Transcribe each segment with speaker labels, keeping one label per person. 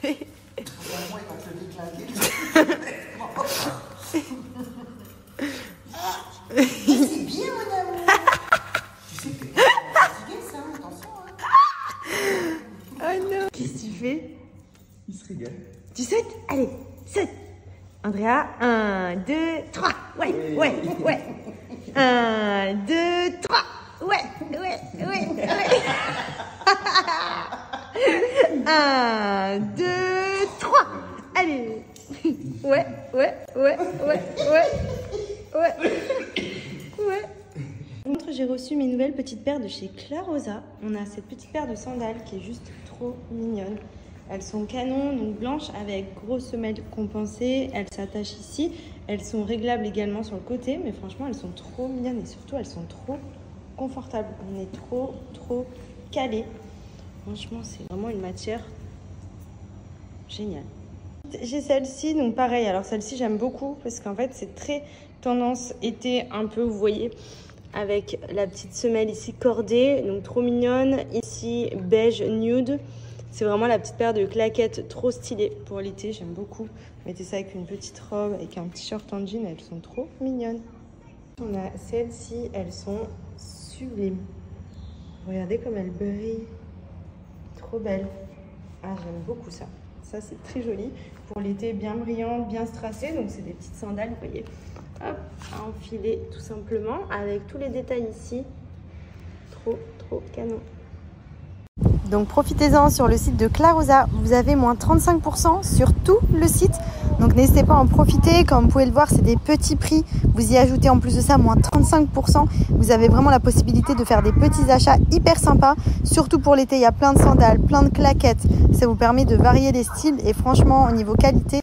Speaker 1: Moi, il va te le déclarer. C'est bien, mon amour. Tu sais que t'es pas fatigué, ça, attention.
Speaker 2: Oh non. Qu'est-ce que tu fais?
Speaker 1: Il se régale.
Speaker 2: Tu sautes? Allez, saute. Andrea, 1, 2, 3. Ouais, ouais, ouais. 1, 2, 3. Ouais, ouais, ouais, ouais. 1, 2, 3. Allez. Ouais, ouais, ouais, ouais, ouais. Ouais. Ouais. J'ai reçu mes nouvelles petites paires de chez Clarosa. On a cette petite paire de sandales qui est juste trop mignonne. Elles sont canon, donc blanches avec gros semelles compensées. Elles s'attachent ici. Elles sont réglables également sur le côté, mais franchement, elles sont trop mignonnes et surtout, elles sont trop confortables. On est trop calé. Franchement, c'est vraiment une matière géniale. J'ai celle-ci, donc pareil. Alors celle-ci, j'aime beaucoup parce qu'en fait, c'est très tendance été un peu, vous voyez, avec la petite semelle ici cordée, donc trop mignonne. Ici, beige nude. C'est vraiment la petite paire de claquettes trop stylée pour l'été, j'aime beaucoup. Mettez ça avec une petite robe, avec un petit short en jean, elles sont trop mignonnes. On a celles-ci, elles sont sublimes. Regardez comme elles brillent. Trop belles. Ah, j'aime beaucoup ça. Ça, c'est très joli. Pour l'été, bien brillant, bien strassé. Donc, c'est des petites sandales, vous voyez. Hop, à enfiler tout simplement. Avec tous les détails ici. Trop canon. Donc profitez-en sur le site de Clarosa, vous avez moins 35% sur tout le site. Donc n'hésitez pas à en profiter, comme vous pouvez le voir c'est des petits prix. Vous y ajoutez en plus de ça moins 35%. Vous avez vraiment la possibilité de faire des petits achats hyper sympas. Surtout pour l'été, il y a plein de sandales, plein de claquettes. Ça vous permet de varier les styles et franchement au niveau qualité,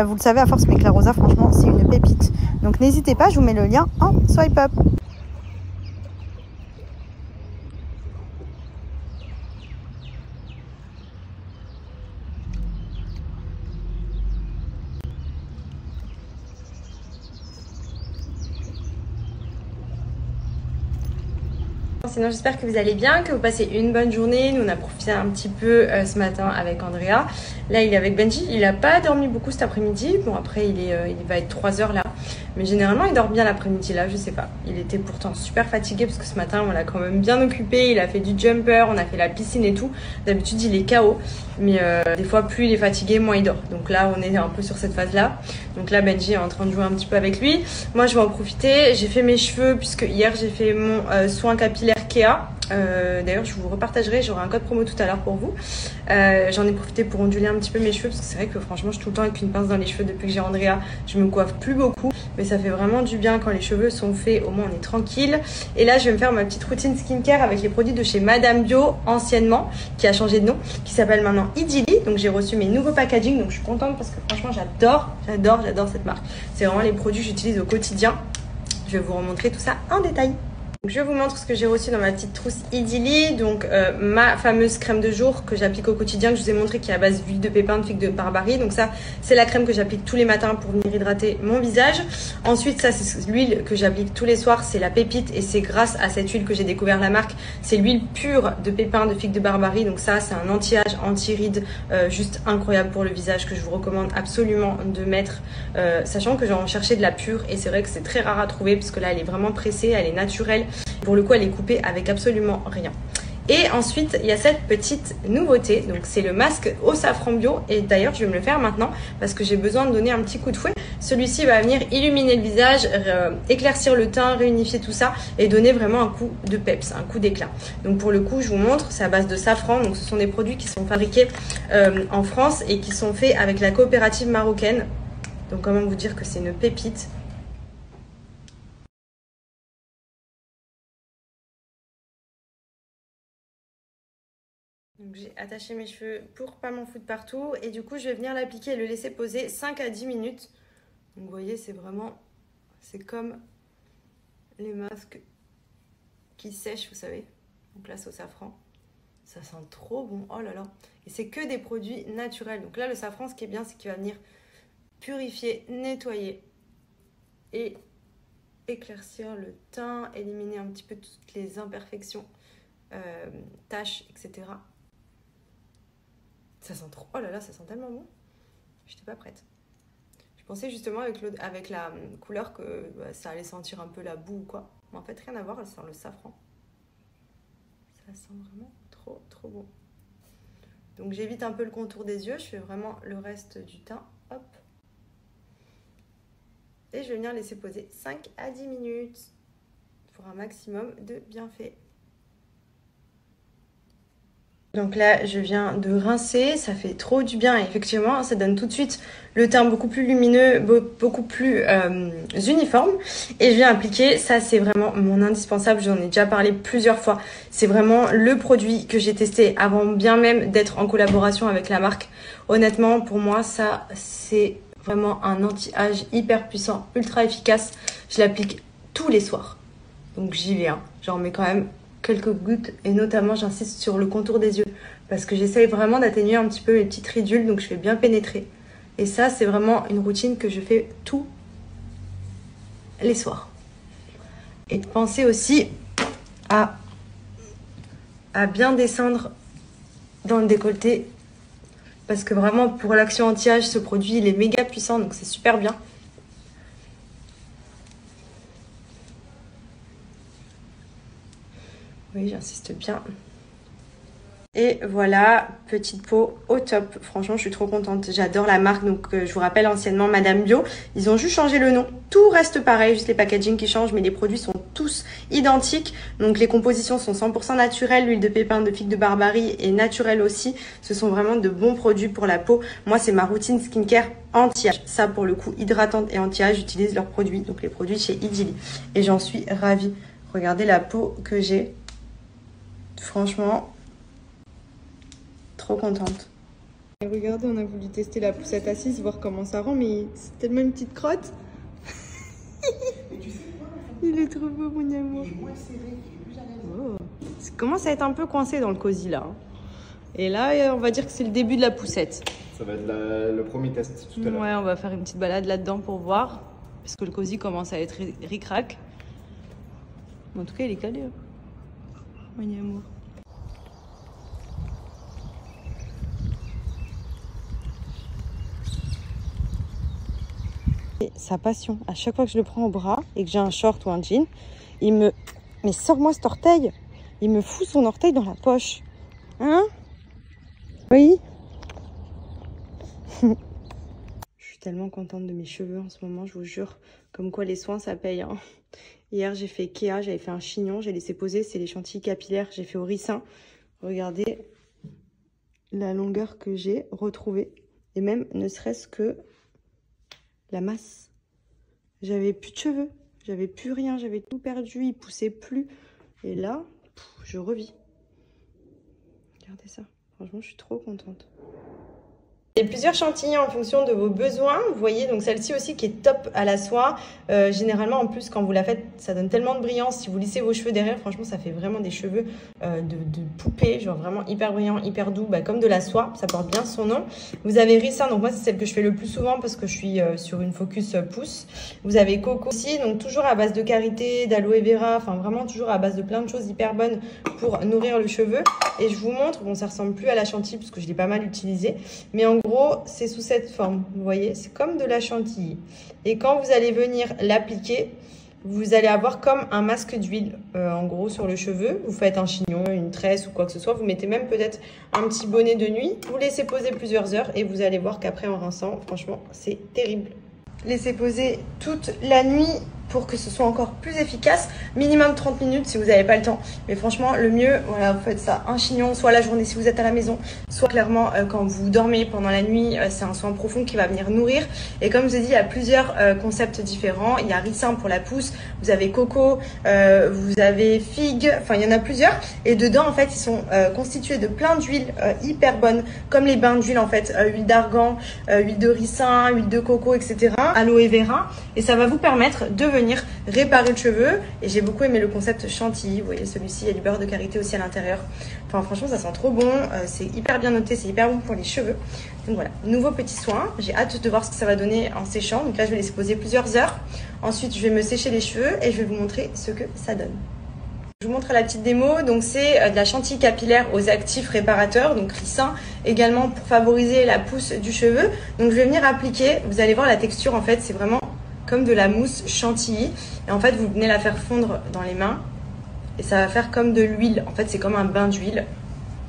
Speaker 2: vous le savez à force mais Clarosa franchement c'est une pépite. Donc n'hésitez pas, je vous mets le lien en swipe up. Sinon j'espère que vous allez bien, que vous passez une bonne journée. Nous on a profité un petit peu ce matin avec Andrea. Là il est avec Benji, il n'a pas dormi beaucoup cet après-midi. Bon après il va être 3 heures là. Mais généralement il dort bien l'après-midi là, je sais pas. Il était pourtant super fatigué parce que ce matin on l'a quand même bien occupé. Il a fait du jumper, on a fait la piscine et tout. D'habitude il est KO. Mais des fois plus il est fatigué, moins il dort. Donc là on est un peu sur cette phase là. Donc là Benji est en train de jouer un petit peu avec lui. Moi je vais en profiter, j'ai fait mes cheveux puisque hier j'ai fait mon soin capillaire Kea. D'ailleurs je vous repartagerai, j'aurai un code promo tout à l'heure pour vous. J'en ai profité pour onduler un petit peu mes cheveux parce que c'est vrai que franchement je suis tout le temps avec une pince dans les cheveux depuis que j'ai Andrea. Je me coiffe plus beaucoup mais ça fait vraiment du bien quand les cheveux sont faits, au moins on est tranquille. Et là je vais me faire ma petite routine skincare avec les produits de chez Madame Bio anciennement, qui a changé de nom, qui s'appelle maintenant Idili. Donc j'ai reçu mes nouveaux packaging, donc je suis contente parce que franchement j'adore cette marque. C'est vraiment les produits que j'utilise au quotidien. Je vais vous remontrer tout ça en détail. Donc, je vous montre ce que j'ai reçu dans ma petite trousse Idili. Donc ma fameuse crème de jour que j'applique au quotidien, que je vous ai montré, qui est à base d'huile de pépin de figue de Barbarie. Donc ça c'est la crème que j'applique tous les matins pour venir hydrater mon visage. Ensuite ça c'est l'huile que j'applique tous les soirs, c'est la pépite et c'est grâce à cette huile que j'ai découvert la marque. C'est l'huile pure de pépin de figue de Barbarie. Donc ça c'est un anti-âge, anti-rides juste incroyable pour le visage, que je vous recommande absolument de mettre, sachant que j'en cherchais de la pure et c'est vrai que c'est très rare à trouver parce que là elle est vraiment pressée, elle est naturelle. Pour le coup elle est coupée avec absolument rien. Et ensuite il y a cette petite nouveauté, donc c'est le masque au safran bio. Et d'ailleurs je vais me le faire maintenant parce que j'ai besoin de donner un petit coup de fouet. Celui-ci va venir illuminer le visage, éclaircir le teint, réunifier tout ça et donner vraiment un coup de peps, un coup d'éclat. Donc pour le coup je vous montre, c'est à base de safran. Donc ce sont des produits qui sont fabriqués en France et qui sont faits avec la coopérative marocaine. Donc comment vous dire que c'est une pépite. Donc j'ai attaché mes cheveux pour pas m'en foutre partout et du coup je vais venir l'appliquer et le laisser poser 5 à 10 minutes. Donc vous voyez c'est vraiment, c'est comme les masques qui sèchent vous savez. Donc là c'est au safran, ça sent trop bon, oh là là. Et c'est que des produits naturels. Donc là le safran ce qui est bien c'est qu'il va venir purifier, nettoyer et éclaircir le teint, éliminer un petit peu toutes les imperfections, taches etc. Ça sent trop... Oh là là, ça sent tellement bon. J'étais pas prête. Je pensais justement avec la couleur que bah, ça allait sentir un peu la boue ou quoi. Mais en fait, rien à voir, elle sent le safran. Ça sent vraiment trop, trop bon. Donc j'évite un peu le contour des yeux. Je fais vraiment le reste du teint. Hop. Et je vais venir laisser poser 5 à 10 minutes pour un maximum de bienfaits. Donc là, je viens de rincer, ça fait trop du bien. Et effectivement, ça donne tout de suite le teint beaucoup plus lumineux, beaucoup plus uniforme. Et je viens appliquer, ça c'est vraiment mon indispensable, j'en ai déjà parlé plusieurs fois. C'est vraiment le produit que j'ai testé avant bien même d'être en collaboration avec la marque. Honnêtement, pour moi, ça c'est vraiment un anti-âge hyper puissant, ultra efficace. Je l'applique tous les soirs. Donc j'y vais, hein. J'en mets quand même quelques gouttes et notamment j'insiste sur le contour des yeux parce que j'essaye vraiment d'atténuer un petit peu mes petites ridules, donc je fais bien pénétrer. Et ça c'est vraiment une routine que je fais tous les soirs. Et pensez aussi à bien descendre dans le décolleté parce que vraiment pour l'action anti-âge ce produit il est méga puissant, donc c'est super bien. Oui, j'insiste bien. Et voilà, petite peau au top. Franchement, je suis trop contente. J'adore la marque. Donc, je vous rappelle anciennement Madame Bio. Ils ont juste changé le nom. Tout reste pareil, juste les packaging qui changent. Mais les produits sont tous identiques. Donc, les compositions sont 100% naturelles. L'huile de pépin de figue de Barbarie est naturelle aussi. Ce sont vraiment de bons produits pour la peau. Moi, c'est ma routine skincare anti-âge. Ça, pour le coup, hydratante et anti-âge, j'utilise leurs produits. Donc, les produits chez Idili. Et j'en suis ravie. Regardez la peau que j'ai. Franchement, trop contente. Et regardez, on a voulu tester la poussette assise, voir comment ça rend, mais c'est tellement une petite crotte.
Speaker 1: Mais tu sais quoi,
Speaker 2: Il est trop beau, mon amour.
Speaker 1: il est moins serré, il est plus à l'aise.
Speaker 2: Oh. Ça commence à être un peu coincé dans le cosy là. Et là, on va dire que c'est le début de la poussette.
Speaker 3: Ça va être le premier test tout à l'heure.
Speaker 2: Ouais, on va faire une petite balade là-dedans pour voir. Parce que le cosy commence à être ric-rac. En tout cas, il est calé. Hein. Mon amour. Et sa passion, à chaque fois que je le prends au bras et que j'ai un short ou un jean, il me... Mais sors-moi cet orteil! Il me fout son orteil dans la poche. Hein? Oui? Je suis tellement contente de mes cheveux en ce moment, je vous jure. Comme quoi les soins, ça paye. Hein. Hier, j'ai fait Kéa, j'avais fait un chignon, j'ai laissé poser, c'est les chantilly capillaires, j'ai fait au ricin. Regardez la longueur que j'ai retrouvée. Et même, ne serait-ce que la masse. J'avais plus de cheveux, j'avais plus rien, j'avais tout perdu, ils poussaient plus. Et là, je revis. Regardez ça, franchement, je suis trop contente. Il y a plusieurs chantilly en fonction de vos besoins. Vous voyez, donc celle-ci aussi qui est top à la soie. Généralement, en plus, quand vous la faites, ça donne tellement de brillance. Si vous lissez vos cheveux derrière, franchement, ça fait vraiment des cheveux de poupée. Genre vraiment hyper brillant, hyper doux, bah, comme de la soie. Ça porte bien son nom. Vous avez Ricin, donc moi, c'est celle que je fais le plus souvent parce que je suis sur une focus pouce. Vous avez Coco aussi, donc toujours à base de karité, d'aloe vera. Enfin, vraiment toujours à base de plein de choses hyper bonnes pour nourrir le cheveu. Et je vous montre, bon, ça ressemble plus à la chantilly parce que je l'ai pas mal utilisé. Mais en gros, c'est sous cette forme, vous voyez, c'est comme de la chantilly. Et quand vous allez venir l'appliquer, vous allez avoir comme un masque d'huile, en gros, sur le cheveu. Vous faites un chignon, une tresse ou quoi que ce soit. Vous mettez même peut-être un petit bonnet de nuit. Vous laissez poser plusieurs heures et vous allez voir qu'après, en rinçant, franchement, c'est terrible. Laissez poser toute la nuit pour que ce soit encore plus efficace. Minimum 30 minutes si vous n'avez pas le temps. Mais franchement, le mieux, voilà, vous faites ça un chignon, soit la journée si vous êtes à la maison, soit clairement quand vous dormez pendant la nuit. C'est un soin profond qui va venir nourrir. Et comme je vous ai dit, il y a plusieurs concepts différents. Il y a ricin pour la pousse, vous avez coco, vous avez figue, enfin il y en a plusieurs. Et dedans, en fait, ils sont constitués de plein d'huiles hyper bonnes, comme les bains d'huile en fait, huile d'argan, huile de ricin, huile de coco, etc. Aloe vera. Et ça va vous permettre de venir réparer le cheveu. Et j'ai beaucoup aimé le concept chantilly. Vous voyez, celui-ci, il y a du beurre de karité aussi à l'intérieur. Enfin, franchement, ça sent trop bon. C'est hyper bien noté, c'est hyper bon pour les cheveux. Donc voilà, nouveau petit soin. J'ai hâte de voir ce que ça va donner en séchant. Donc là, je vais laisser poser plusieurs heures. Ensuite, je vais me sécher les cheveux et je vais vous montrer ce que ça donne. Je vous montre la petite démo. Donc c'est de la chantilly capillaire aux actifs réparateurs, donc ricin, également pour favoriser la pousse du cheveu. Donc je vais venir appliquer, vous allez voir la texture en fait, c'est vraiment comme de la mousse chantilly. Et en fait, vous venez la faire fondre dans les mains et ça va faire comme de l'huile. En fait, c'est comme un bain d'huile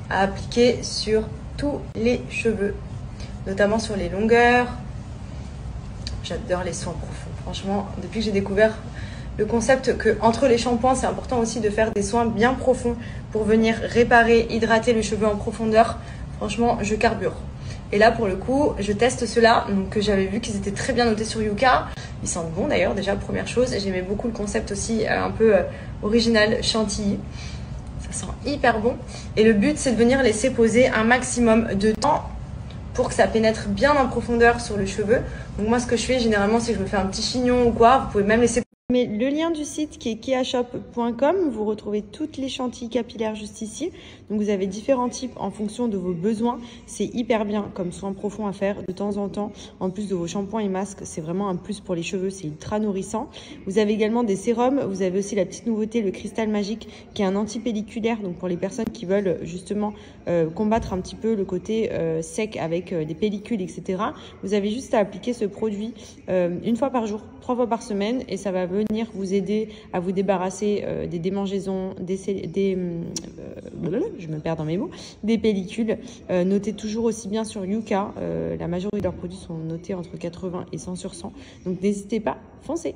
Speaker 2: à appliquer sur tous les cheveux, notamment sur les longueurs. J'adore les soins profonds. Franchement, depuis que j'ai découvert le concept que entre les shampoings, c'est important aussi de faire des soins bien profonds pour venir réparer, hydrater le cheveu en profondeur. Franchement, je carbure. Et là, pour le coup, je teste ceux-là. Donc, j'avais vu qu'ils étaient très bien notés sur Yuka. Ils sentent bon d'ailleurs, déjà, première chose. J'aimais beaucoup le concept aussi un peu original, chantilly. Ça sent hyper bon. Et le but, c'est de venir laisser poser un maximum de temps pour que ça pénètre bien en profondeur sur le cheveu. Donc, moi, ce que je fais généralement, c'est que je me fais un petit chignon ou quoi. Vous pouvez même laisser. Mais le lien du site qui est keashop.com, vous retrouvez toutes les chantilly capillaires juste ici. Donc vous avez différents types en fonction de vos besoins. C'est hyper bien comme soin profond à faire de temps en temps. En plus de vos shampoings et masques, c'est vraiment un plus pour les cheveux, c'est ultra nourrissant. Vous avez également des sérums. Vous avez aussi la petite nouveauté, le cristal magique, qui est un antipelliculaire. Donc pour les personnes qui veulent justement combattre un petit peu le côté sec avec des pellicules, etc. Vous avez juste à appliquer ce produit une fois par jour, 3 fois par semaine, et ça va venir vous aider à vous débarrasser des démangeaisons, je me perds dans mes mots, des pellicules. Notez toujours aussi bien sur Yuka. La majorité de leurs produits sont notés entre 80 et 100 sur 100. Donc n'hésitez pas, foncez.